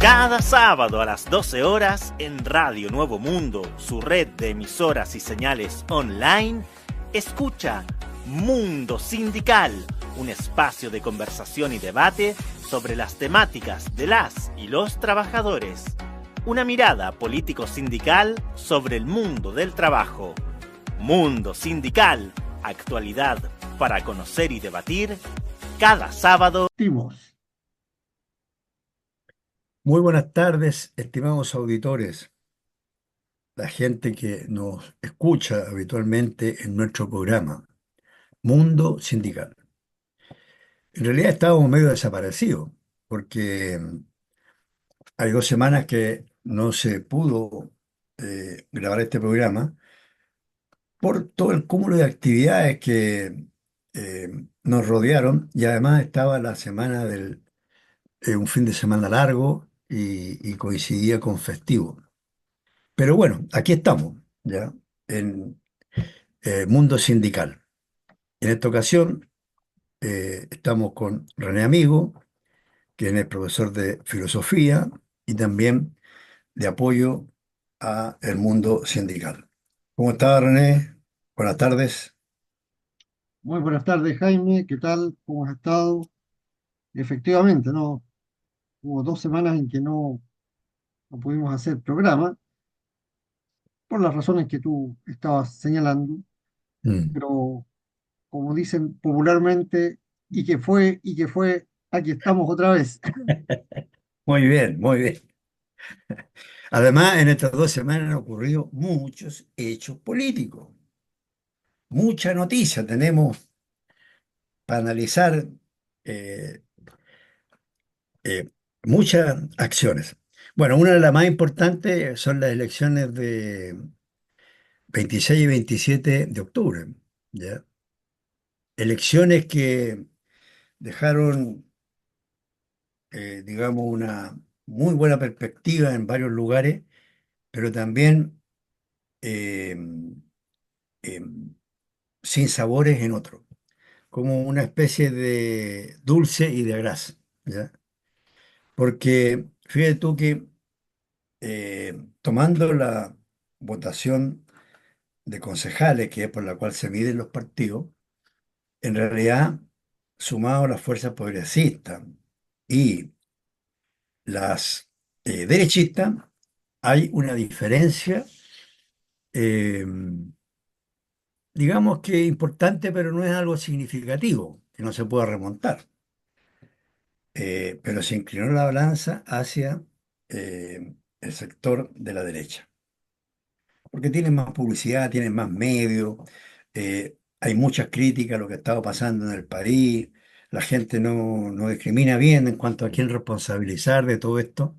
Cada sábado a las 12 horas en Radio Nuevo Mundo, su red de emisoras y señales online, escucha Mundo Sindical, un espacio de conversación y debate sobre las temáticas de las y los trabajadores. Una mirada político-sindical sobre el mundo del trabajo. Mundo Sindical, actualidad para conocer y debatir cada sábado. Muy buenas tardes, estimados auditores, la gente que nos escucha habitualmente en nuestro programa, Mundo Sindical. En realidad estábamos medio desaparecidos, porque hay 2 semanas que no se pudo grabar este programa por todo el cúmulo de actividades que eh, nos rodearon, y además estaba la semana un fin de semana largo y coincidía con festivo. Pero bueno, aquí estamos, ¿ya? En Mundo Sindical. En esta ocasión estamos con René Amigo, quien es profesor de filosofía y también de apoyo a el mundo sindical. ¿Cómo está, René? Buenas tardes. Muy buenas tardes, Jaime. ¿Qué tal? ¿Cómo has estado? Efectivamente, no, hubo 2 semanas en que no pudimos hacer programa por las razones que tú estabas señalando, Mm. pero como dicen popularmente, y que fue, aquí estamos otra vez. Muy bien, muy bien. Además, en estas 2 semanas han ocurrido muchos hechos políticos, mucha noticia tenemos para analizar, eh, eh, muchas acciones. Bueno, una de las más importantes son las elecciones de 26 y 27 de octubre, ¿ya? Elecciones que dejaron, digamos, una muy buena perspectiva en varios lugares, pero también eh, eh, sin sabores en otros, como una especie de dulce y de gras, ¿ya? Porque fíjate tú que tomando la votación de concejales, que es por la cual se miden los partidos, en realidad, sumado a las fuerzas progresistas y las derechistas, hay una diferencia, eh, digamos que importante, pero no es algo significativo, que no se pueda remontar. Pero se inclinó la balanza hacia el sector de la derecha, porque tienen más publicidad, tienen más medios, hay muchas críticas a lo que estaba pasando en el país, la gente no discrimina bien en cuanto a quién responsabilizar de todo esto.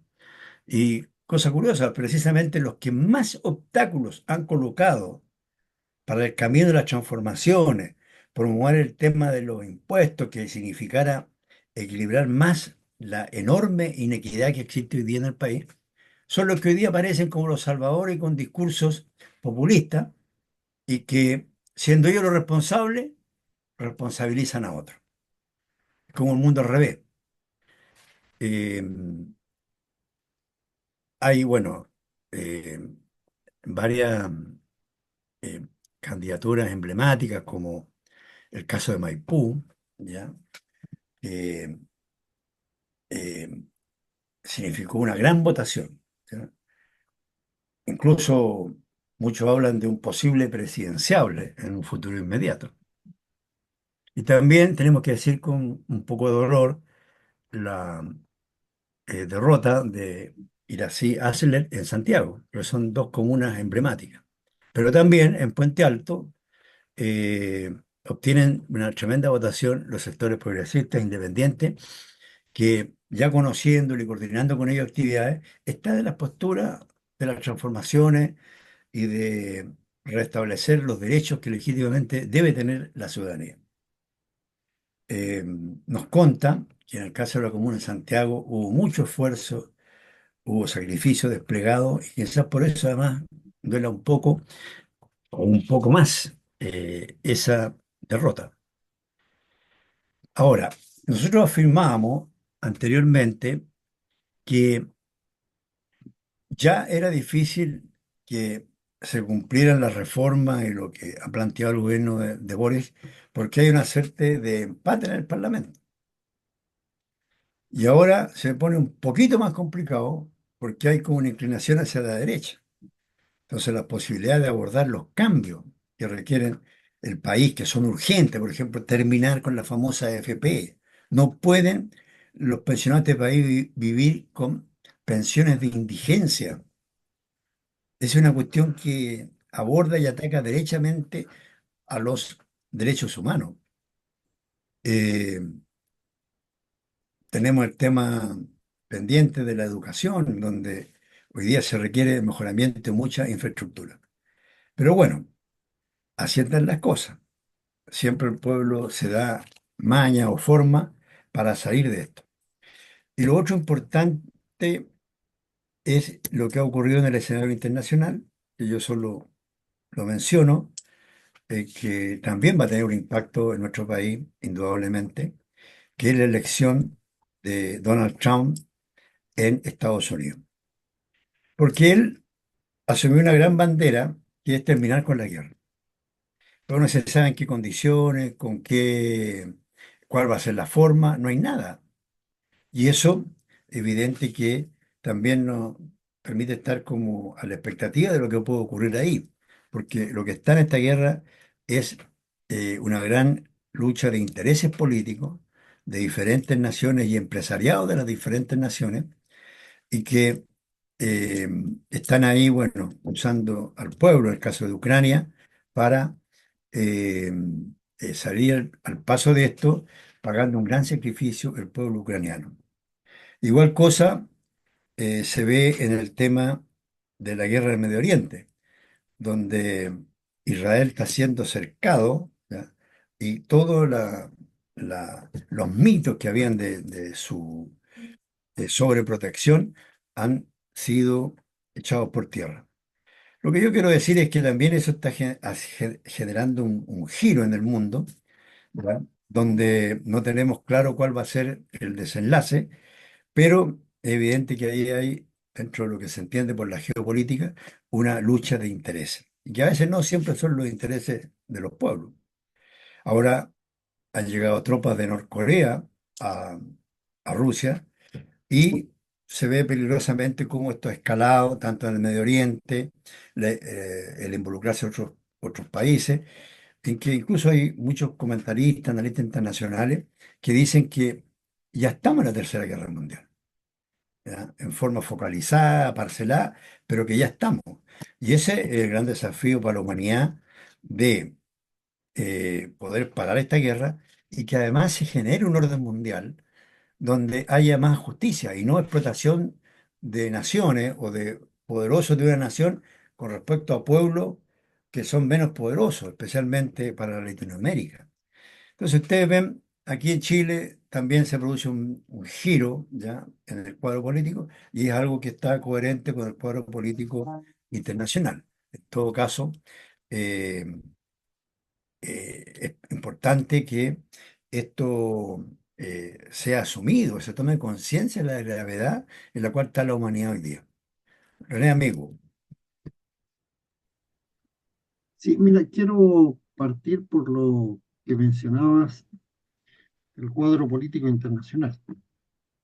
Y cosa curiosa, precisamente los que más obstáculos han colocado para el camino de las transformaciones, promover el tema de los impuestos que significara equilibrar más la enorme inequidad que existe hoy día en el país, son los que hoy día aparecen como los salvadores con discursos populistas y que, siendo ellos los responsables, responsabilizan a otros. Es como el mundo al revés. Eh, Hay, bueno, eh, varias eh, candidaturas emblemáticas, como el caso de Maipú, ¿ya? Que eh, significó una gran votación, ¿ya? Incluso muchos hablan de un posible presidenciable en un futuro inmediato. Y también tenemos que decir con un poco de dolor la derrota de Iracy Asler en Santiago, que son dos comunas emblemáticas. Pero también en Puente Alto eh, obtienen una tremenda votación los sectores progresistas independientes, que ya conociéndolo y coordinando con ellos actividades, está de las posturas de las transformaciones y de restablecer los derechos que legítimamente debe tener la ciudadanía. Nos conta que en el caso de la Comuna de Santiago hubo mucho esfuerzo, hubo sacrificio desplegado, y quizás por eso además duela un poco o un poco más esa derrota. Ahora, nosotros afirmábamos anteriormente que Ya era difícil que se cumplieran las reformas y lo que ha planteado el gobierno de Boris, porque hay una suerte de empate en el Parlamento. Y ahora se pone un poquito más complicado porque hay como una inclinación hacia la derecha. Entonces, la posibilidad de abordar los cambios que requieren el país, que son urgentes, por ejemplo, terminar con la famosa AFP. No pueden los pensionados de este país vivir con pensiones de indigencia. Es una cuestión que aborda y ataca derechamente a los derechos humanos. Eh, Tenemos el tema pendiente de la educación, donde hoy día se requiere mejoramiento de mucha infraestructura. Pero bueno, así están las cosas. Siempre el pueblo se da maña o forma para salir de esto. Y lo otro importante es lo que ha ocurrido en el escenario internacional, que yo solo lo menciono, que también va a tener un impacto en nuestro país, indudablemente, que es la elección de Donald Trump en Estados Unidos. Porque él asumió una gran bandera que es terminar con la guerra. Pero no se sabe en qué condiciones, con qué, cuál va a ser la forma, no hay nada. Y eso, evidente que también nos permite estar como a la expectativa de lo que puede ocurrir ahí, porque lo que está en esta guerra es una gran lucha de intereses políticos de diferentes naciones y empresariados de las diferentes naciones, y que eh, están ahí, bueno, usando al pueblo, en el caso de Ucrania, para eh, salir al paso de esto, pagando un gran sacrificio el pueblo ucraniano. Igual cosa se ve en el tema de la guerra del Medio Oriente, donde Israel está siendo cercado, ¿ya? Y todos los mitos que habían de su sobreprotección han sido echados por tierra. Lo que yo quiero decir es que también eso está generando un giro en el mundo, ¿ya? Donde no tenemos claro cuál va a ser el desenlace, pero es evidente que ahí hay, dentro de lo que se entiende por la geopolítica, una lucha de intereses. Y que a veces no siempre son los intereses de los pueblos. Ahora han llegado tropas de Norcorea a, a Rusia y se ve peligrosamente cómo esto ha escalado tanto en el Medio Oriente, el involucrarse a otros países, en que incluso hay muchos comentaristas, analistas internacionales, que dicen que ya estamos en la Tercera Guerra Mundial, ¿ya? En forma focalizada, parcelada, pero que ya estamos. Y ese es el gran desafío para la humanidad de poder parar esta guerra y que además se genere un orden mundial donde haya más justicia y no explotación de naciones o de poderosos de una nación con respecto a pueblos que son menos poderosos, especialmente para Latinoamérica. Entonces ustedes ven, aquí en Chile también se produce un giro ya en el cuadro político y es algo que está coherente con el cuadro político internacional. En todo caso, eh, es importante que esto sea asumido, se tome conciencia de la gravedad en la cual está la humanidad hoy día. René, amigo. Sí, mira, quiero partir por lo que mencionabas, el cuadro político internacional.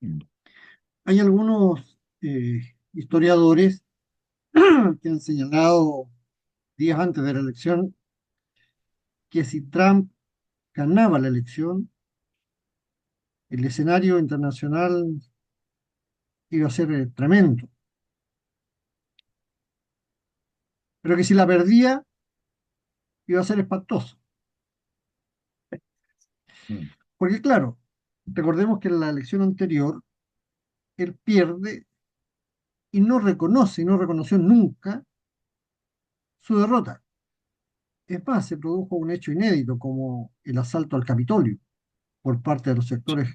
Mm. Hay algunos historiadores que han señalado días antes de la elección que si Trump ganaba la elección, el escenario internacional iba a ser tremendo, pero que si la perdía, iba a ser espantoso. Mm. Porque claro, recordemos que en la elección anterior, él pierde y no reconoce, y no reconoció nunca su derrota. Es más, se produjo un hecho inédito como el asalto al Capitolio por parte de los sectores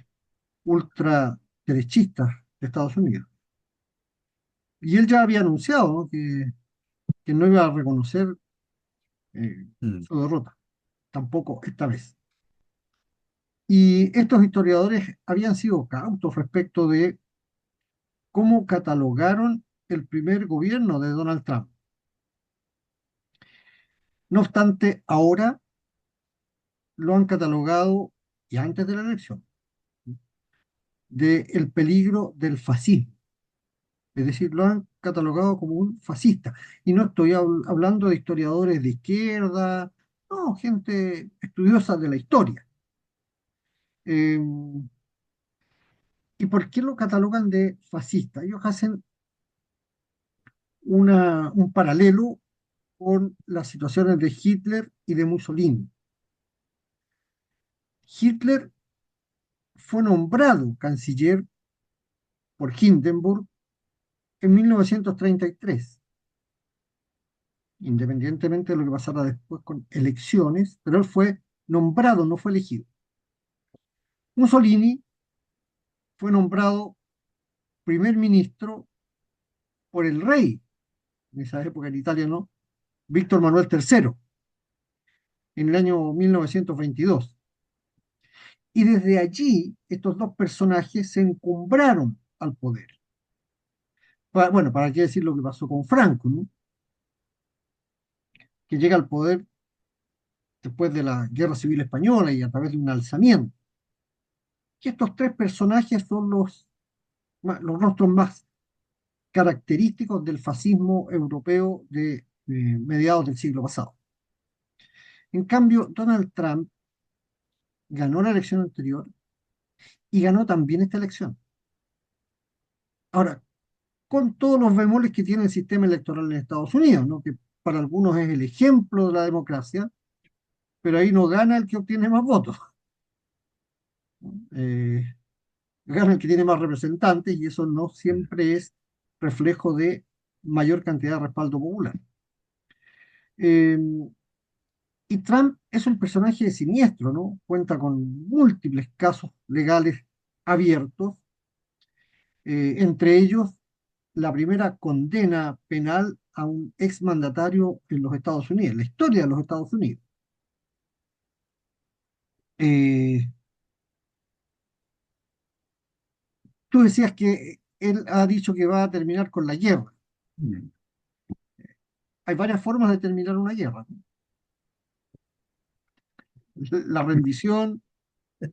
ultraderechistas de Estados Unidos. Y él ya había anunciado, ¿no?, que no iba a reconocer Mm. su derrota, tampoco esta vez. Y estos historiadores habían sido cautos respecto de cómo catalogaron el primer gobierno de Donald Trump. No obstante, ahora lo han catalogado, y antes de la elección, del peligro del fascismo. Es decir, lo han catalogado como un fascista. Y no estoy hablando de historiadores de izquierda, no, gente estudiosa de la historia. Eh, ¿Y por qué lo catalogan de fascista? Ellos hacen un paralelo con las situaciones de Hitler y de Mussolini. Hitler fue nombrado canciller por Hindenburg en 1933, independientemente de lo que pasara después con elecciones, pero él fue nombrado, no fue elegido. Mussolini fue nombrado primer ministro por el rey, en esa época en Italia, ¿no? Víctor Manuel III, en el año 1922. Y desde allí, estos dos personajes se encumbraron al poder. Bueno, ¿para qué decir lo que pasó con Franco, ¿no? Que llega al poder después de la Guerra Civil Española y a través de un alzamiento. Y estos tres personajes son los rostros más característicos del fascismo europeo de mediados del siglo pasado. En cambio, Donald Trump ganó la elección anterior y ganó también esta elección. Ahora, con todos los bemoles que tiene el sistema electoral en Estados Unidos, ¿no? Que para algunos es el ejemplo de la democracia, pero ahí no gana el que obtiene más votos. Eh, Gana el que tiene más representantes y eso no siempre es reflejo de mayor cantidad de respaldo popular. Eh, y Trump es un personaje siniestro, ¿no? Cuenta con múltiples casos legales abiertos, entre ellos la primera condena penal a un exmandatario en los Estados Unidos, en la historia de los Estados Unidos. Eh, Tú decías que él ha dicho que va a terminar con la guerra. Mm. Hay varias formas de terminar una guerra, ¿no? La rendición, un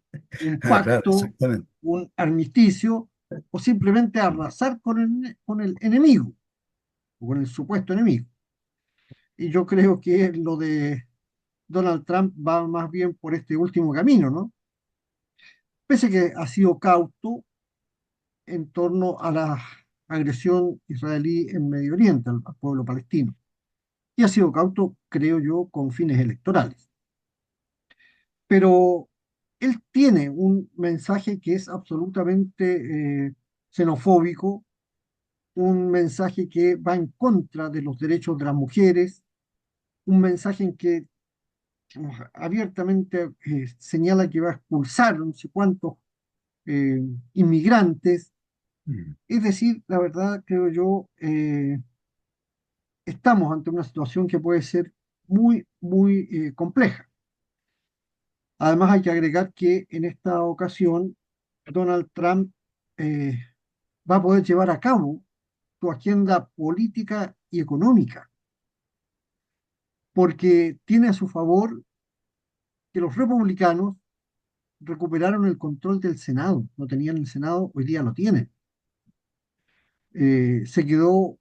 Ah, claro, pacto, exactamente. un armisticio, o simplemente arrasar con el enemigo, o con el supuesto enemigo. Y yo creo que lo de Donald Trump va más bien por este último camino, ¿no? Pese que ha sido cauto en torno a la agresión israelí en Medio Oriente, al pueblo palestino. Y ha sido cauto, creo yo, con fines electorales. Pero él tiene un mensaje que es absolutamente xenofóbico, un mensaje que va en contra de los derechos de las mujeres, un mensaje en que abiertamente señala que va a expulsar no sé cuántos eh, inmigrantes. Mm. Es decir, la verdad, creo yo, estamos ante una situación que puede ser muy, muy compleja. Además, hay que agregar que en esta ocasión Donald Trump eh, va a poder llevar a cabo su agenda política y económica, porque tiene a su favor que los republicanos recuperaron el control del Senado. No tenían el Senado, hoy día lo tienen. Se quedó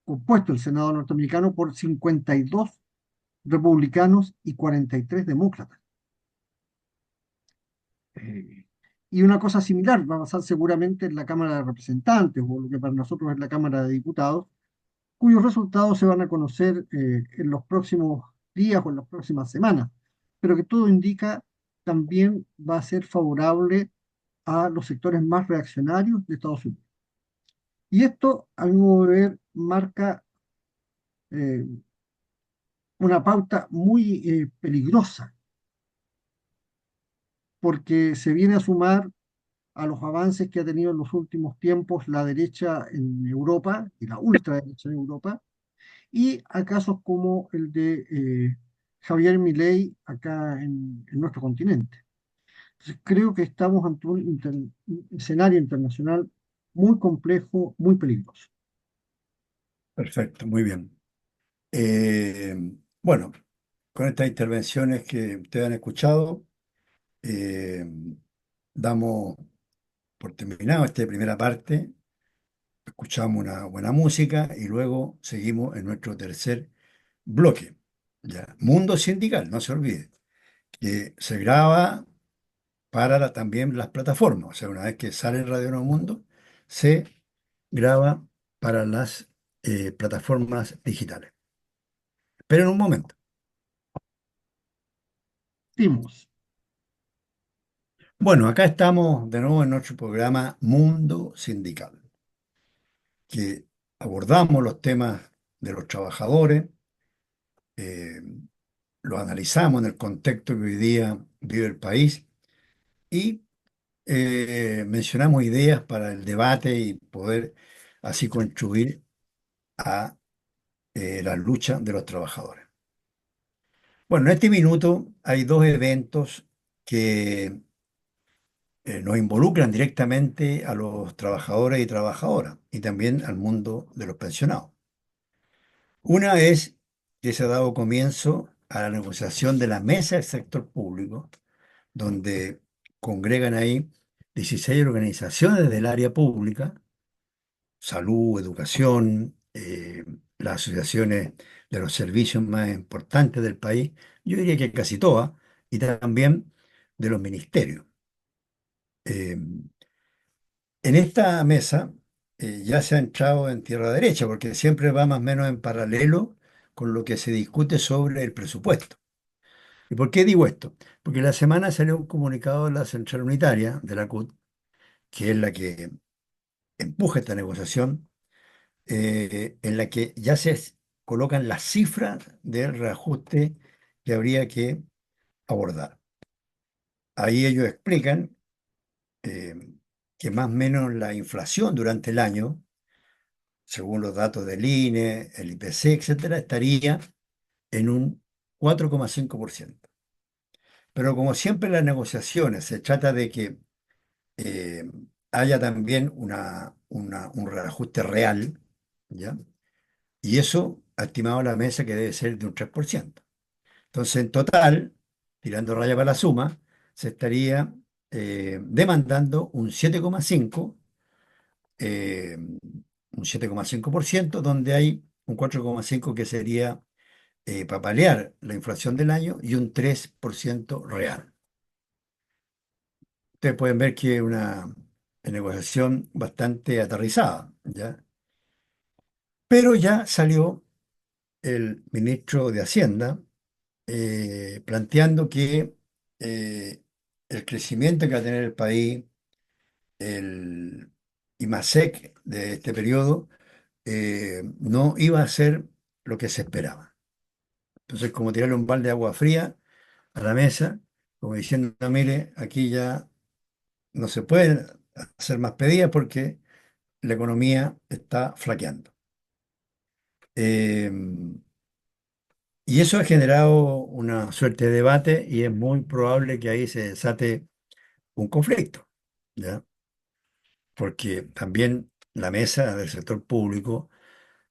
compuesto el Senado norteamericano por 52 republicanos y 43 demócratas. Eh, y una cosa similar va a pasar seguramente en la Cámara de Representantes, o lo que para nosotros es la Cámara de Diputados, cuyos resultados se van a conocer en los próximos días o en las próximas semanas, pero que todo indica también va a ser favorable a los sectores más reaccionarios de Estados Unidos. Y esto, a mi modo de ver, marca eh, una pauta muy peligrosa, porque se viene a sumar a los avances que ha tenido en los últimos tiempos la derecha en Europa y la ultraderecha en Europa, y a casos como el de Javier Milei acá en nuestro continente. Entonces, creo que estamos ante un escenario internacional muy complejo, muy peligroso. Perfecto, muy bien. Eh, bueno, con estas intervenciones que ustedes han escuchado, eh, damos por terminado esta primera parte, escuchamos una buena música y luego seguimos en nuestro tercer bloque. Ya. Mundo Sindical, no se olvide, que se graba para también las plataformas. O sea, una vez que sale en Radio Nuevo Mundo, se graba para las plataformas digitales. Pero en un momento. Dimos. Bueno, acá estamos de nuevo en nuestro programa Mundo Sindical, que abordamos los temas de los trabajadores, eh, los analizamos en el contexto que hoy día vive el país y mencionamos ideas para el debate y poder así contribuir a la lucha de los trabajadores. Bueno, en este minuto hay dos eventos que nos involucran directamente a los trabajadores y trabajadoras y también al mundo de los pensionados. Una es que se ha dado comienzo a la negociación de la mesa del sector público, donde congregan ahí 16 organizaciones del área pública, salud, educación, las asociaciones de los servicios más importantes del país, yo diría que casi todas, y también de los ministerios. Eh, En esta mesa ya se ha entrado en tierra derecha, porque siempre va más o menos en paralelo con lo que se discute sobre el presupuesto. ¿Y por qué digo esto? Porque la semana salió un comunicado de la Central Unitaria, de la CUT, que es la que empuja esta negociación, en la que ya colocan las cifras del reajuste que habría que abordar. Ahí ellos explican eh, que más o menos la inflación durante el año según los datos del INE, el IPC, etcétera, estaría en un 4,5%. Pero como siempre en las negociaciones se trata de que eh, haya también un reajuste real, ¿ya? Y eso ha estimado la mesa que debe ser de un 3%. Entonces, en total, tirando raya para la suma, se estaría demandando eh, un 7,5%, donde hay un 4,5% que sería para paliar la inflación del año y un 3% real. Ustedes pueden ver que es una negociación bastante aterrizada, ¿ya? Pero ya salió el ministro de Hacienda planteando que eh, el crecimiento que va a tener el país, el IMASEC de este periodo, no iba a ser lo que se esperaba. Entonces, como tirarle un balde de agua fría a la mesa, como diciendo, "No, mire, aquí ya no se pueden hacer más pedidas porque la economía está flaqueando". Eh, y eso ha generado una suerte de debate y es muy probable que ahí se desate un conflicto, ¿ya? Porque también la mesa del sector público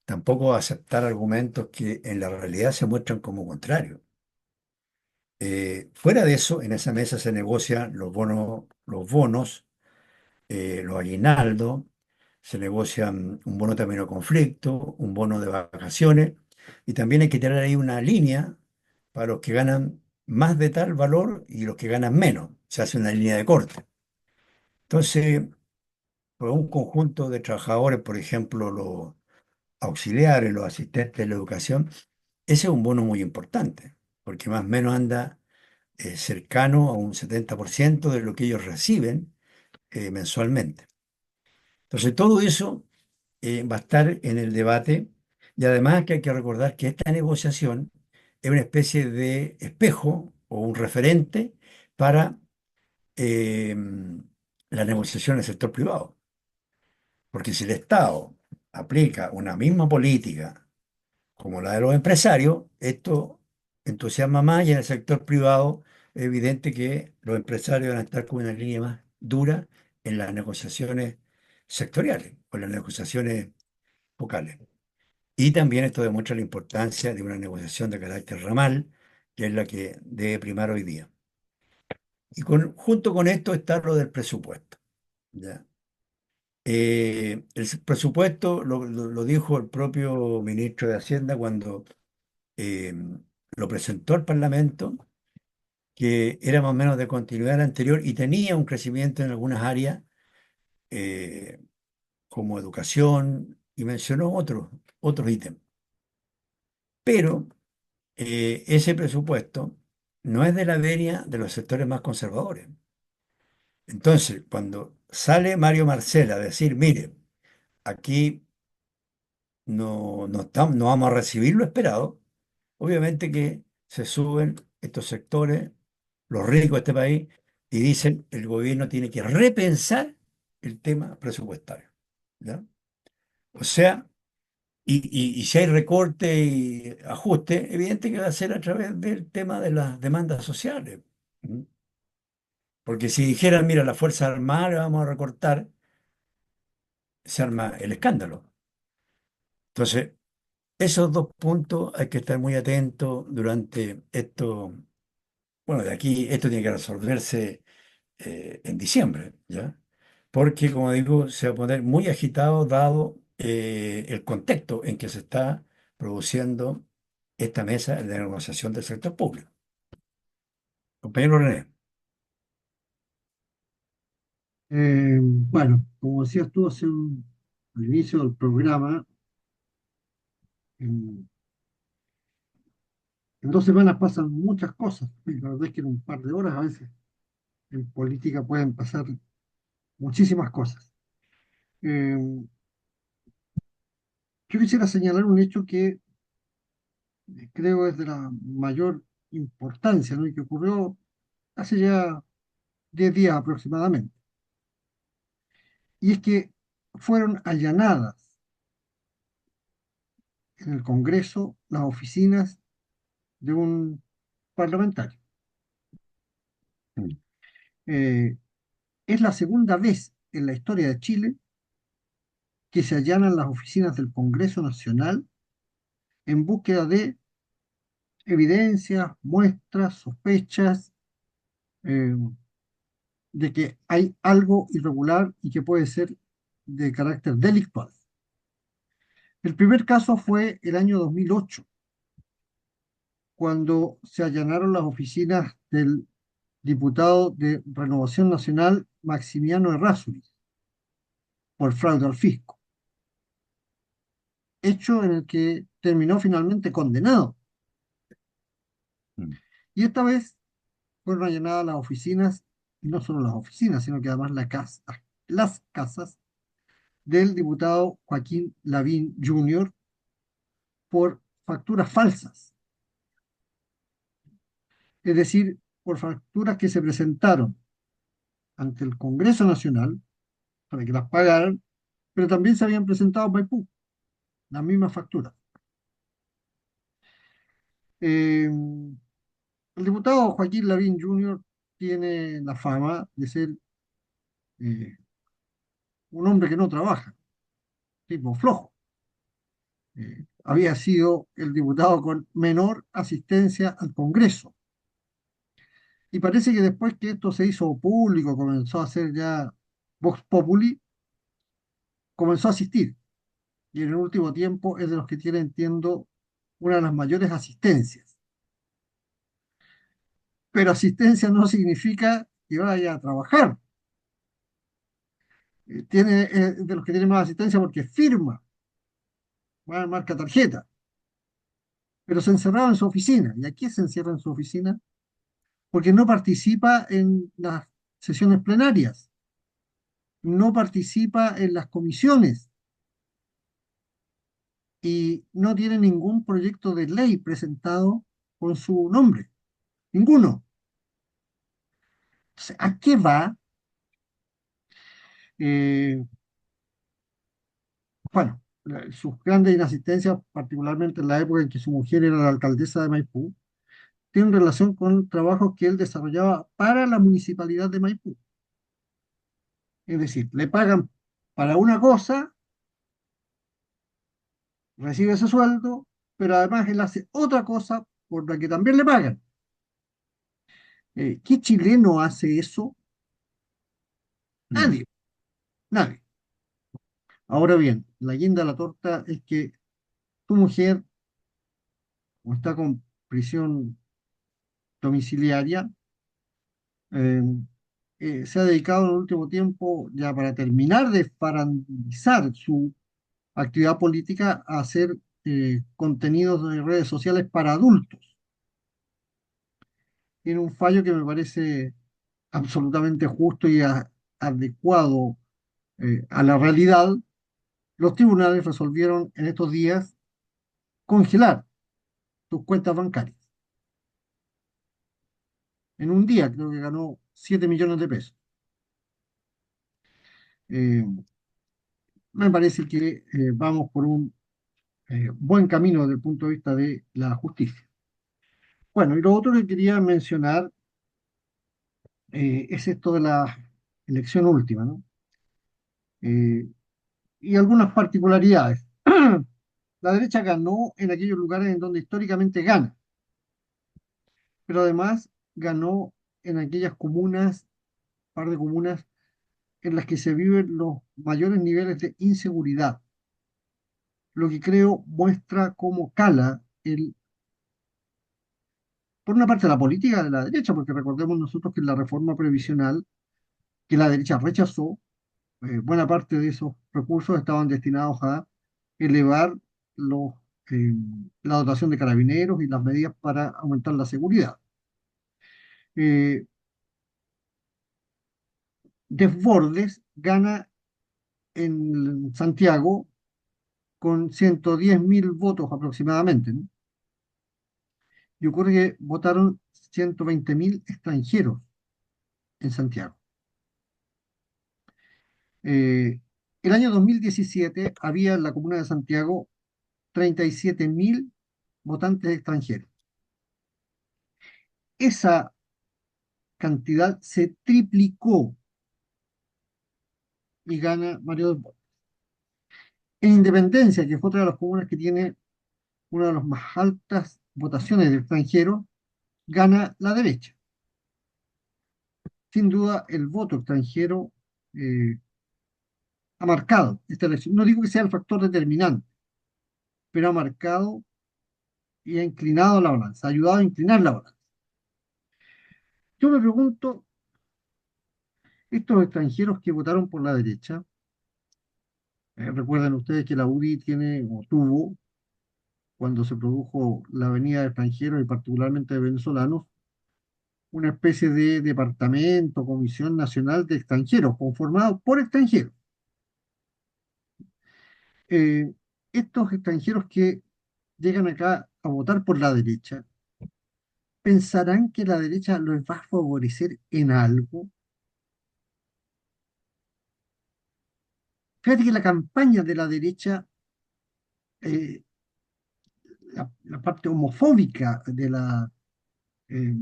tampoco va a aceptar argumentos que en la realidad se muestran como contrarios. Fuera de eso, en esa mesa se negocian los bonos, los aguinaldos, se negocian un bono también a conflicto, un bono de vacaciones, y también hay que tener ahí una línea para los que ganan más de tal valor y los que ganan menos. Se hace una línea de corte. Entonces, por un conjunto de trabajadores, por ejemplo, los auxiliares, los asistentes de la educación, ese es un bono muy importante, porque más o menos anda cercano a un 70% de lo que ellos reciben mensualmente. Entonces, todo eso va a estar en el debate y además que hay que recordar que esta negociación es una especie de espejo o un referente para eh, la negociación del sector privado. Porque si el Estado aplica una misma política como la de los empresarios, esto entusiasma más y en el sector privado es evidente que los empresarios van a estar con una línea más dura en las negociaciones sectoriales o en las negociaciones focales. Y también esto demuestra la importancia de una negociación de carácter ramal, que es la que debe primar hoy día. Y junto con esto está lo del presupuesto. ¿Ya? El presupuesto lo dijo el propio ministro de Hacienda cuando eh, lo presentó al Parlamento, que era más o menos de continuidad al anterior y tenía un crecimiento en algunas áreas, eh, como educación, y mencionó otros ítems. Pero ese presupuesto no es de la venia de los sectores más conservadores. Entonces, cuando sale Mario Marcel a decir, mire, aquí no vamos a recibir lo esperado, obviamente que se suben estos sectores, los ricos de este país, y dicen el gobierno tiene que repensar el tema presupuestario. ¿Ya? O sea, y si hay recorte y ajuste, evidente que va a ser a través del tema de las demandas sociales. ¿Mm? Porque si dijeran, mira, la Fuerza Armada le vamos a recortar, se arma el escándalo. Entonces, esos dos puntos hay que estar muy atentos durante esto. Bueno, de aquí esto tiene que resolverse en diciembre, ¿ya? Porque, como digo, se va a poner muy agitado dado el contexto en que se está produciendo esta mesa de negociación del sector público. Compañero René. Bueno, como decías tú al inicio del programa, en, en 2 semanas pasan muchas cosas. Y la verdad es que en un par de horas a veces en política pueden pasar muchísimas cosas. Eh, yo quisiera señalar un hecho que creo es de la mayor importancia, ¿no? Y que ocurrió hace ya 10 días aproximadamente. Y es que fueron allanadas en el Congreso las oficinas de un parlamentario. Mm. Eh, es la segunda vez en la historia de Chile que se allanan las oficinas del Congreso Nacional en búsqueda de evidencias, muestras, sospechas eh, de que hay algo irregular y que puede ser de carácter delictual. El primer caso fue el año 2008, cuando se allanaron las oficinas del diputado de Renovación Nacional Maximiano Errázuriz por fraude al fisco, hecho en el que terminó finalmente condenado. Mm. Y esta vez fueron allanadas las oficinas, y no solo las oficinas, sino que además las casas del diputado Joaquín Lavín Jr. por facturas falsas, es decir, por facturas que se presentaron ante el Congreso Nacional para que las pagaran, pero también se habían presentado en Maipú, las mismas facturas. Eh, el diputado Joaquín Lavín Jr. tiene la fama de ser eh, un hombre que no trabaja, tipo flojo. Había sido el diputado con menor asistencia al Congreso. Y parece que después que esto se hizo público, comenzó a ser ya Vox Populi, comenzó a asistir. Y en el último tiempo es de los que tiene, entiendo, una de las mayores asistencias. Pero asistencia no significa que vaya a trabajar. Tiene, de los que tiene más asistencia porque firma, marca tarjeta, pero se encerraba en su oficina. ¿Y aquí se encierra en su oficina? Porque no participa en las sesiones plenarias, no participa en las comisiones y no tiene ningún proyecto de ley presentado con su nombre, ninguno. Entonces, ¿a qué va? Eh, bueno, sus grandes inasistencias, particularmente en la época en que su mujer era la alcaldesa de Maipú, tienen relación con trabajos que él desarrollaba para la municipalidad de Maipú. Es decir, le pagan para una cosa recibe ese sueldo, pero además él hace otra cosa por la que también le pagan. ¿Qué chileno hace eso? Mm. Nadie, nadie. Ahora bien, la guinda de la torta es que tu mujer, como está con prisión domiciliaria, eh, se ha dedicado en el último tiempo, ya para terminar de farandizar su actividad política, a hacer contenidos de redes sociales para adultos. Tiene un fallo que me parece absolutamente justo y adecuado a la realidad. Los tribunales resolvieron en estos días congelar tus cuentas bancarias. En un día creo que ganó 7 millones de pesos. Eh, Me parece que vamos por un buen camino desde el punto de vista de la justicia. Bueno, y lo otro que quería mencionar es esto de la elección última, ¿no? Eh, y algunas particularidades. La derecha ganó en aquellos lugares en donde históricamente gana, pero además ganó en aquellas comunas, par de comunas, en las que se viven los mayores niveles de inseguridad, lo que creo muestra cómo cala por una parte, la política de la derecha, porque recordemos nosotros que en la reforma previsional que la derecha rechazó, buena parte de esos recursos estaban destinados a elevar los, eh, la dotación de carabineros y las medidas para aumentar la seguridad. Eh, Desbordes gana en Santiago con 110.000 votos aproximadamente, ¿no? Y ocurre que votaron 120.000 extranjeros en Santiago. Eh, el año 2017 había en la comuna de Santiago 37.000 votantes extranjeros. Esa cantidad se triplicó y gana Mario Del Bosque. En Independencia, que fue otra de las comunas que tiene una de las más altas votaciones de extranjeros, gana la derecha. Sin duda, el voto extranjero eh, ha marcado esta elección. No digo que sea el factor determinante, pero ha marcado y ha inclinado la balanza, ha ayudado a inclinar la balanza. Yo me pregunto, estos extranjeros que votaron por la derecha, recuerden ustedes que la UDI tiene o tuvo, cuando se produjo la venida de extranjeros y particularmente de venezolanos, una especie de departamento, comisión nacional de extranjeros, conformado por extranjeros. Eh, Estos extranjeros que llegan acá a votar por la derecha, ¿pensarán que la derecha los va a favorecer en algo? Fíjate que la campaña de la derecha, eh, la parte homofóbica eh,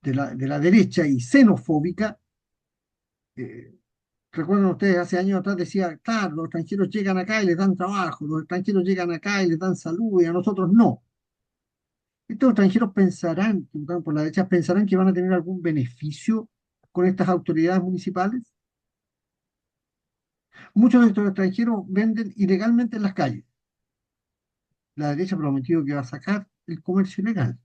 de la derecha y xenofóbica, eh, recuerdan ustedes, hace años atrás decía, claro, los extranjeros llegan acá y les dan trabajo, los extranjeros llegan acá y les dan salud y a nosotros no. Estos extranjeros pensarán, que votaron por la derecha, pensarán que van a tener algún beneficio con estas autoridades municipales. Muchos de estos extranjeros venden ilegalmente en las calles. La derecha ha prometido que va a sacar el comercio ilegal.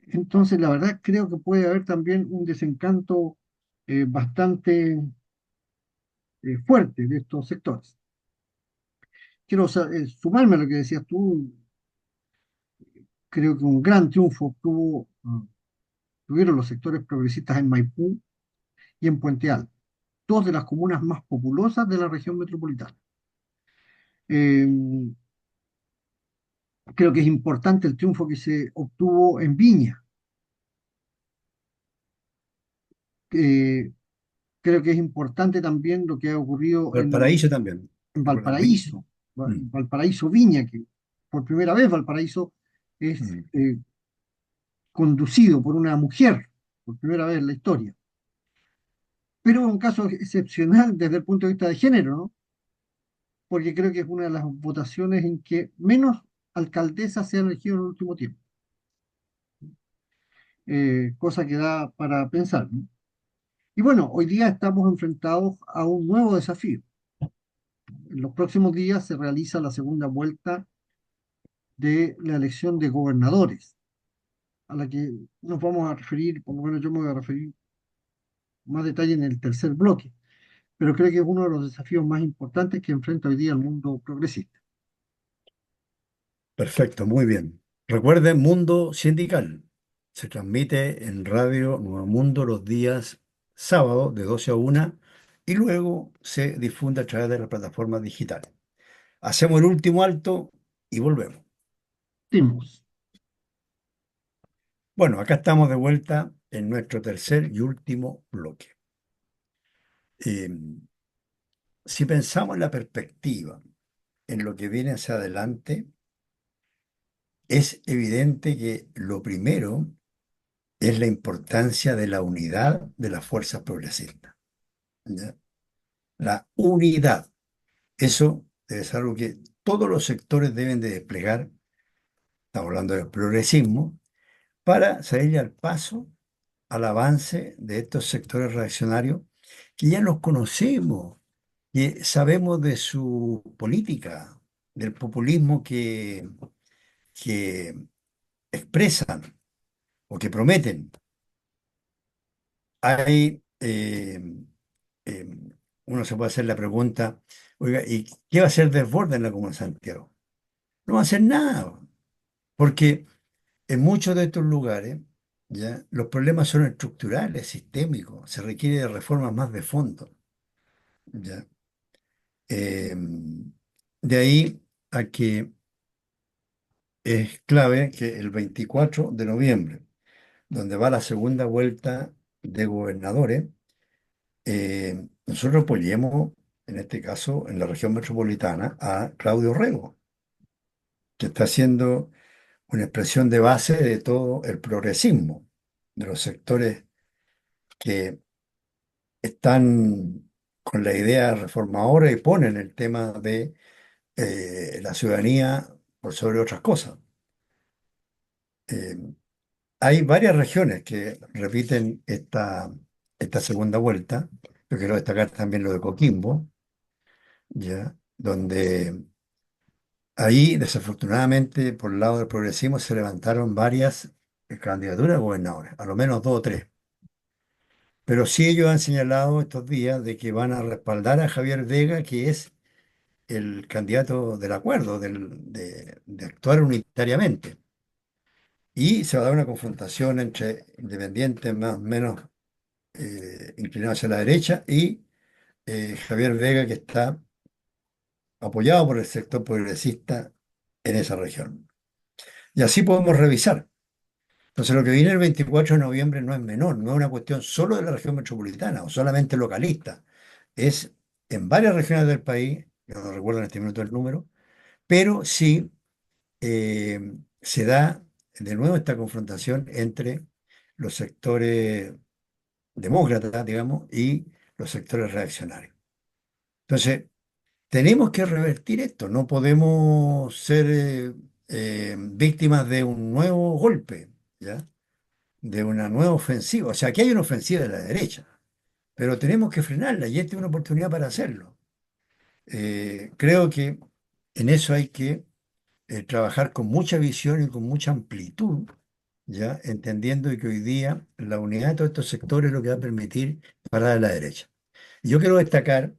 Entonces, la verdad, creo que puede haber también un desencanto bastante fuerte de estos sectores. Quiero sumarme a lo que decías tú. Creo que un gran triunfo tuvieron los sectores progresistas en Maipú y en Puente Alto, dos de las comunas más populosas de la región metropolitana. Eh, Creo que es importante el triunfo que se obtuvo en Viña. Eh, Creo que es importante también lo que ha ocurrido Valparaíso también. en ¿Recuerdas bien? Valparaíso, Mm, Valparaíso Viña, que por primera vez Valparaíso es mm. conducido por una mujer, por primera vez en la historia. Pero un caso excepcional desde el punto de vista de género, ¿no? porque creo que es una de las votaciones en que menos alcaldesas se han elegido en el último tiempo, cosa que da para pensar, ¿no? Y bueno, hoy día estamos enfrentados a un nuevo desafío. En los próximos días se realiza la segunda vuelta de la elección de gobernadores, a la que nos vamos a referir, por lo menos yo me voy a referir más detalle en el tercer bloque, pero creo que es uno de los desafíos más importantes que enfrenta hoy día el mundo progresista. Perfecto, muy bien. Recuerden, Mundo Sindical. Se transmite en Radio Nuevo Mundo los días sábados de 12 a 1 y luego se difunde a través de las plataformas digitales. Hacemos el último alto y volvemos. Timos. Bueno, acá estamos de vuelta en nuestro tercer y último bloque. Eh, si pensamos en la perspectiva, en lo que viene hacia adelante, es evidente que lo primero es la importancia de la unidad de las fuerzas progresistas. ¿Ya? La unidad. Eso es algo que todos los sectores deben de desplegar, estamos hablando del progresismo, para salir al paso, al avance de estos sectores reaccionarios que ya los conocemos, que sabemos de su política, del populismo que expresan o que prometen. Hay, eh, uno se puede hacer la pregunta, oiga, ¿y qué va a hacer Desbordes en la Comuna de Santiago? No va a hacer nada, porque en muchos de estos lugares, ¿ya? Los problemas son estructurales, sistémicos, se requiere de reformas más de fondo, ¿ya? Eh, de ahí a que es clave que el 24 de noviembre, donde va la segunda vuelta de gobernadores, nosotros apoyemos, en este caso, en la región metropolitana, a Claudio Rego, que está haciendo una expresión de base de todo el progresismo, de los sectores que están con la idea reformadora y ponen el tema de la ciudadanía por sobre otras cosas. Eh, Hay varias regiones que repiten esta segunda vuelta. Yo quiero destacar también lo de Coquimbo, ¿ya? Donde ahí, desafortunadamente, por el lado del progresismo se levantaron varias candidaturas a gobernadores, a lo menos dos o tres. Pero sí ellos han señalado estos días de que van a respaldar a Javier Vega, que es el candidato del acuerdo, de actuar unitariamente. Y se va a dar una confrontación entre independientes más o menos inclinados hacia la derecha y Javier Vega, que está apoyado por el sector progresista en esa región. Y así podemos revisar. Entonces, lo que viene el 24 de noviembre no es menor, no es una cuestión solo de la región metropolitana o solamente localista. Es en varias regiones del país, yo no recuerdo en este minuto el número, pero sí se da de nuevo esta confrontación entre los sectores demócratas, digamos, y los sectores reaccionarios. Entonces, tenemos que revertir esto, no podemos ser víctimas de un nuevo golpe, ¿ya? De una nueva ofensiva. O sea, aquí hay una ofensiva de la derecha, pero tenemos que frenarla y esta es una oportunidad para hacerlo. Creo que en eso hay que trabajar con mucha visión y con mucha amplitud, ¿ya? Entendiendo que hoy día la unidad de todos estos sectores es lo que va a permitir parar a la derecha. Y yo quiero destacar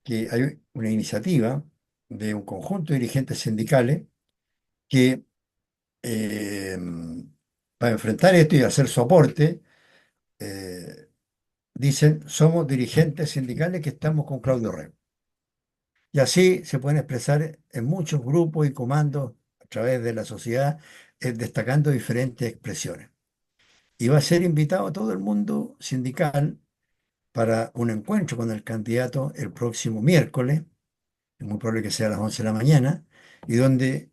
que hay una iniciativa de un conjunto de dirigentes sindicales que para enfrentar esto y hacer su aporte, eh, dicen, somos dirigentes sindicales que estamos con Claudio Rego. Y así se pueden expresar en muchos grupos y comandos a través de la sociedad, destacando diferentes expresiones. Y va a ser invitado a todo el mundo sindical para un encuentro con el candidato el próximo miércoles, es muy probable que sea a las 11 de la mañana, y donde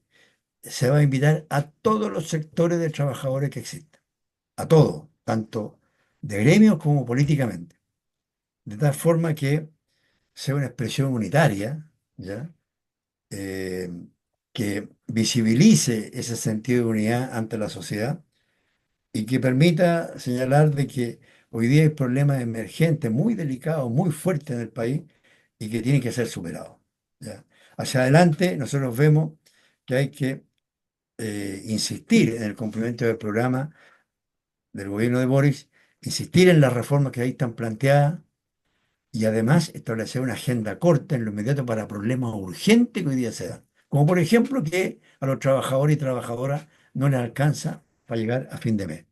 se va a invitar a todos los sectores de trabajadores que existen, a todos, tanto de gremios como políticamente, de tal forma que sea una expresión unitaria, ¿ya? eh, que visibilice ese sentido de unidad ante la sociedad y que permita señalar de que hoy día hay problemas emergentes muy delicados, muy fuertes en el país y que tienen que ser superados. ¿Ya? Hacia adelante nosotros vemos que hay que insistir en el cumplimiento del programa del gobierno de Boris, insistir en las reformas que ahí están planteadas y además establecer una agenda corta en lo inmediato para problemas urgentes que hoy día se dan. Como por ejemplo que a los trabajadores y trabajadoras no les alcanza para llegar a fin de mes.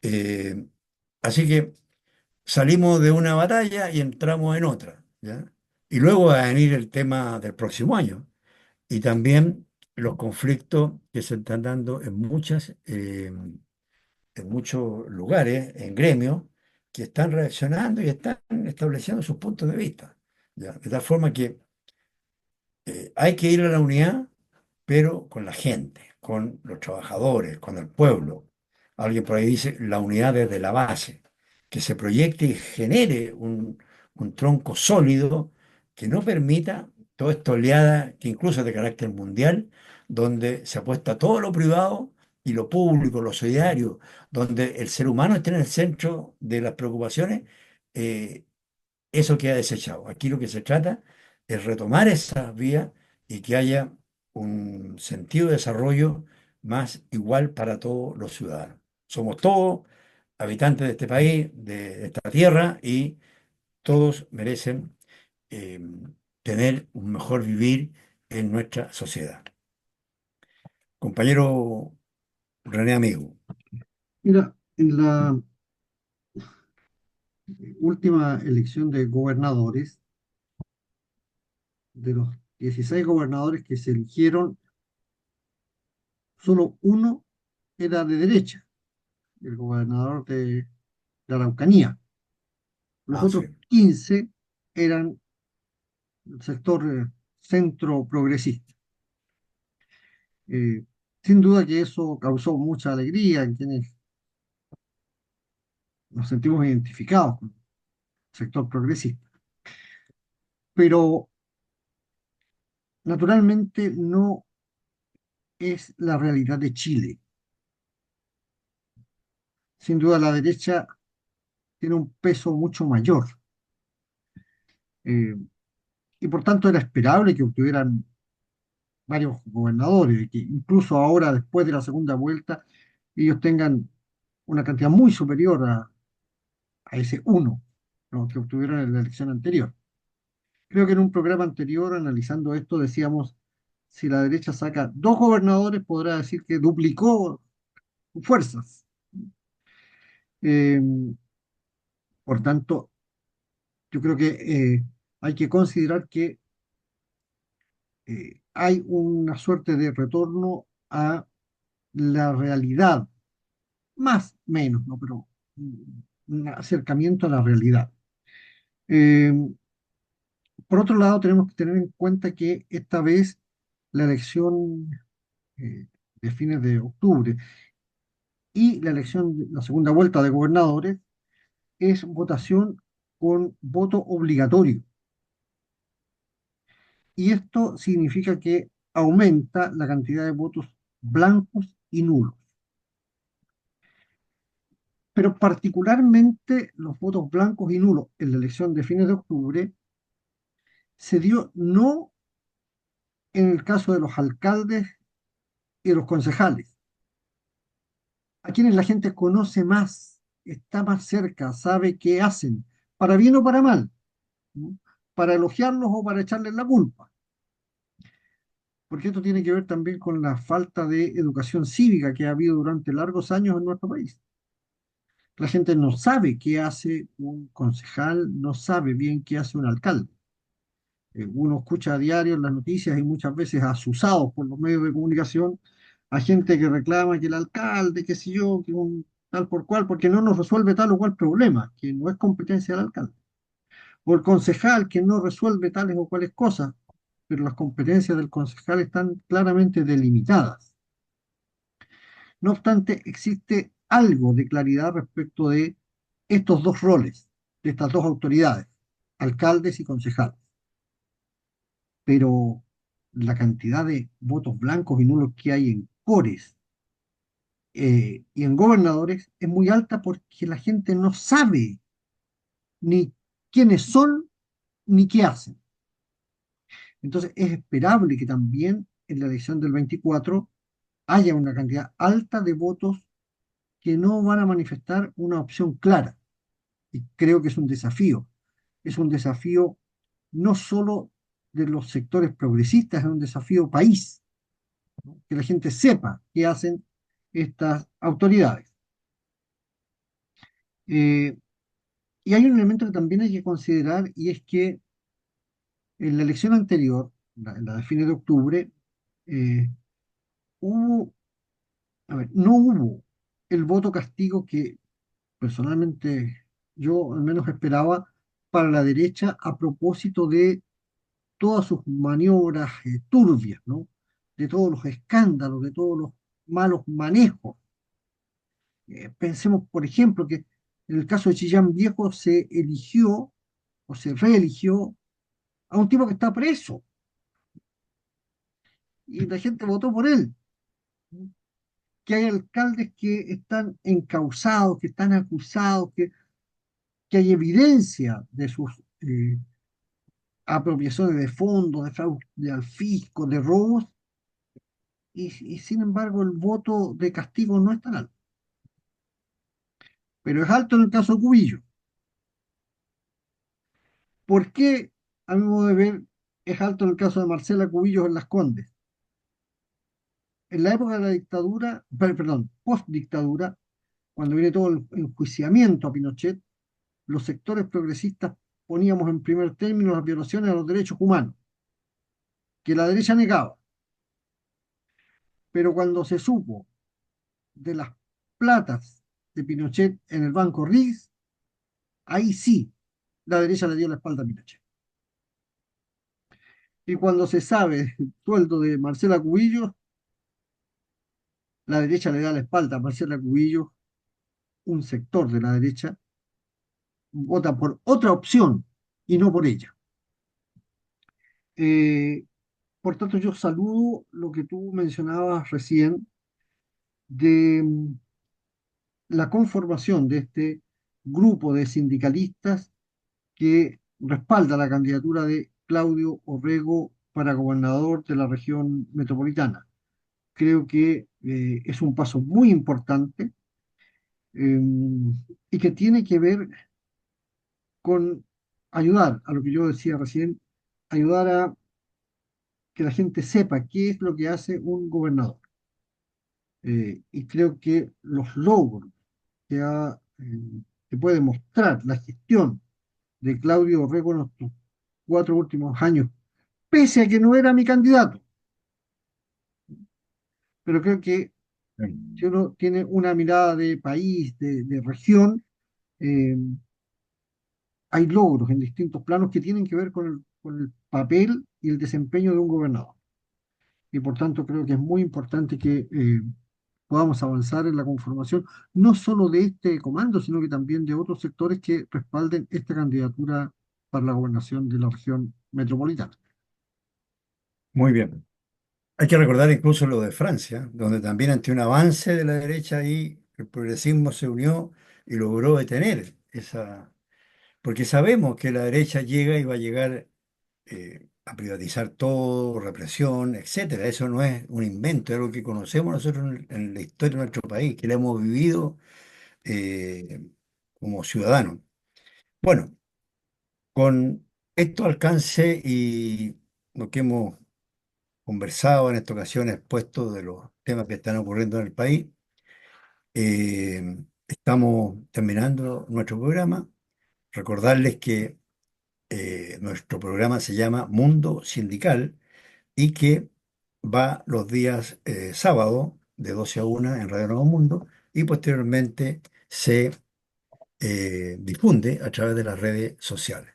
Eh, Así que salimos de una batalla y entramos en otra, ¿ya? Y luego va a venir el tema del próximo año y también los conflictos que se están dando en muchos lugares, en gremios, que están reaccionando y están estableciendo sus puntos de vista, ¿ya? De tal forma que hay que ir a la unidad, pero con la gente, con los trabajadores, con el pueblo. Alguien por ahí dice la unidad desde la base, que se proyecte y genere un tronco sólido que no permita toda esta oleada, que incluso es de carácter mundial, donde se apuesta todo lo privado y lo público, lo solidario, donde el ser humano está en el centro de las preocupaciones. eh, Eso queda desechado. Aquí lo que se trata es retomar esas vías y que haya un sentido de desarrollo más igual para todos los ciudadanos. Somos todos habitantes de este país, de esta tierra, y todos merecen eh, tener un mejor vivir en nuestra sociedad. Compañero René Amigo, Mira, en la última elección de gobernadores, de los 16 gobernadores que se eligieron, solo uno era de derecha, el gobernador de la Araucanía. Los otros sí, 15 eran del sector centro progresista. Eh, Sin duda que eso causó mucha alegría en quienes nos sentimos identificados con el sector progresista. Pero naturalmente no es la realidad de Chile. Sin duda la derecha tiene un peso mucho mayor, eh, y por tanto era esperable que obtuvieran varios gobernadores, y que incluso ahora, después de la segunda vuelta, ellos tengan una cantidad muy superior a ese uno, ¿no?, que obtuvieron en la elección anterior. Creo que en un programa anterior, analizando esto, decíamos, si la derecha saca dos gobernadores, podrá decir que duplicó fuerzas. Eh, por tanto, yo creo que hay que considerar que hay una suerte de retorno a la realidad, más menos, ¿no? Pero un acercamiento a la realidad. Eh, por otro lado, tenemos que tener en cuenta que esta vez la elección eh, de fines de octubre y la elección, la segunda vuelta de gobernadores, es votación con voto obligatorio. Y esto significa que aumenta la cantidad de votos blancos y nulos. Pero particularmente los votos blancos y nulos en la elección de fines de octubre se dio no en el caso de los alcaldes y de los concejales, a quienes la gente conoce más, está más cerca, sabe qué hacen, para bien o para mal, ¿no?, para elogiarlos o para echarles la culpa, porque esto tiene que ver también con la falta de educación cívica que ha habido durante largos años en nuestro país. La gente no sabe qué hace un concejal, no sabe bien qué hace un alcalde. Uno escucha a diario en las noticias y muchas veces asusados por los medios de comunicación a gente que reclama que el alcalde, qué sé yo, que un tal por cual, porque no nos resuelve tal o cual problema, que no es competencia del alcalde. O el concejal que no resuelve tales o cuales cosas, pero las competencias del concejal están claramente delimitadas. No obstante, existe algo de claridad respecto de estos dos roles, de estas dos autoridades, alcaldes y concejales. Pero la cantidad de votos blancos y nulos que hay en cores y en gobernadores es muy alta porque la gente no sabe ni quiénes son ni qué hacen. Entonces es esperable que también en la elección del 24 haya una cantidad alta de votos que no van a manifestar una opción clara. Y creo que es un desafío. Es un desafío no solo de los sectores progresistas, es un desafío país, ¿no? Que la gente sepa qué hacen estas autoridades. Eh, y hay un elemento que también hay que considerar y es que en la elección anterior, la de fines de octubre, eh, hubo, a ver, no hubo el voto castigo que personalmente yo al menos esperaba para la derecha a propósito de todas sus maniobras turbias, ¿no? De todos los escándalos, de todos los malos manejos. Pensemos, por ejemplo, que en el caso de Chillán Viejo se eligió o se reeligió a un tipo que está preso y la gente votó por él. Que hay alcaldes que están encausados, que están acusados, que hay evidencia de sus apropiaciones de fondos, de fraude al fisco, de robos, y sin embargo el voto de castigo no es tan alto. Pero es alto en el caso de Cubillo. ¿Por qué, a mi modo de ver, es alto en el caso de Marcela Cubillos en Las Condes? En la época de la dictadura, perdón, post-dictadura, cuando viene todo el enjuiciamiento a Pinochet, los sectores progresistas poníamos en primer término las violaciones a los derechos humanos, que la derecha negaba. Pero cuando se supo de las platas de Pinochet en el Banco Riggs, ahí sí, la derecha le dio la espalda a Pinochet. Y cuando se sabe el sueldo de Marcela Cubillos, la derecha le da la espalda a Marcela Cubillos, un sector de la derecha vota por otra opción y no por ella. Eh, por tanto, yo saludo lo que tú mencionabas recién de la conformación de este grupo de sindicalistas que respalda la candidatura de Claudio Orrego para gobernador de la región metropolitana. Creo que es un paso muy importante eh, y que tiene que ver con ayudar a lo que yo decía recién, ayudar a que la gente sepa qué es lo que hace un gobernador. Y creo que los logros que puede mostrar la gestión de Claudio Orrego en estos 4 últimos años, pese a que no era mi candidato, pero creo que si uno tiene una mirada de país, de región, eh, hay logros en distintos planos que tienen que ver con el papel y el desempeño de un gobernador. Y por tanto creo que es muy importante que podamos avanzar en la conformación, no solo de este comando, sino que también de otros sectores que respalden esta candidatura para la gobernación de la región metropolitana. Muy bien. Hay que recordar incluso lo de Francia, donde también ante un avance de la derecha ahí el progresismo se unió y logró detener esa. Porque sabemos que la derecha llega y va a llegar a privatizar todo, represión, etcétera. Eso no es un invento, es algo que conocemos nosotros en la historia de nuestro país, que lo hemos vivido eh, como ciudadanos. Bueno, con esto alcance y lo que hemos conversado en esta ocasión expuesto de los temas que están ocurriendo en el país, estamos terminando nuestro programa. Recordarles que nuestro programa se llama Mundo Sindical y que va los días sábado de 12 a 1 en Radio Nuevo Mundo y posteriormente se difunde a través de las redes sociales.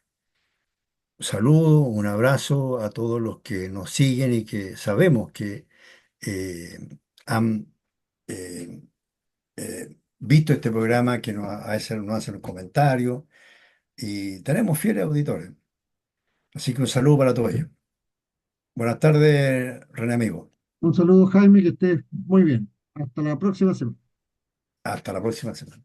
Un saludo, un abrazo a todos los que nos siguen y que sabemos que eh, han eh, visto este programa, que a veces nos hacen un comentario y tenemos fieles auditores. Así que un saludo para todos ellos. Buenas tardes, René amigo. Un saludo, Jaime, que estés muy bien. Hasta la próxima semana. Hasta la próxima semana.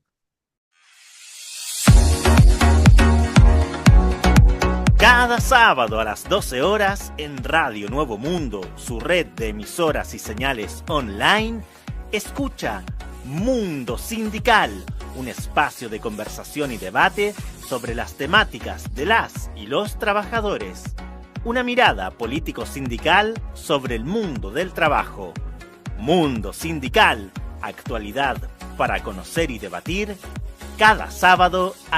Cada sábado a las 12 horas en Radio Nuevo Mundo, su red de emisoras y señales online, escucha Mundo Sindical, un espacio de conversación y debate sobre las temáticas de las y los trabajadores. Una mirada político-sindical sobre el mundo del trabajo. Mundo Sindical, actualidad para conocer y debatir, cada sábado a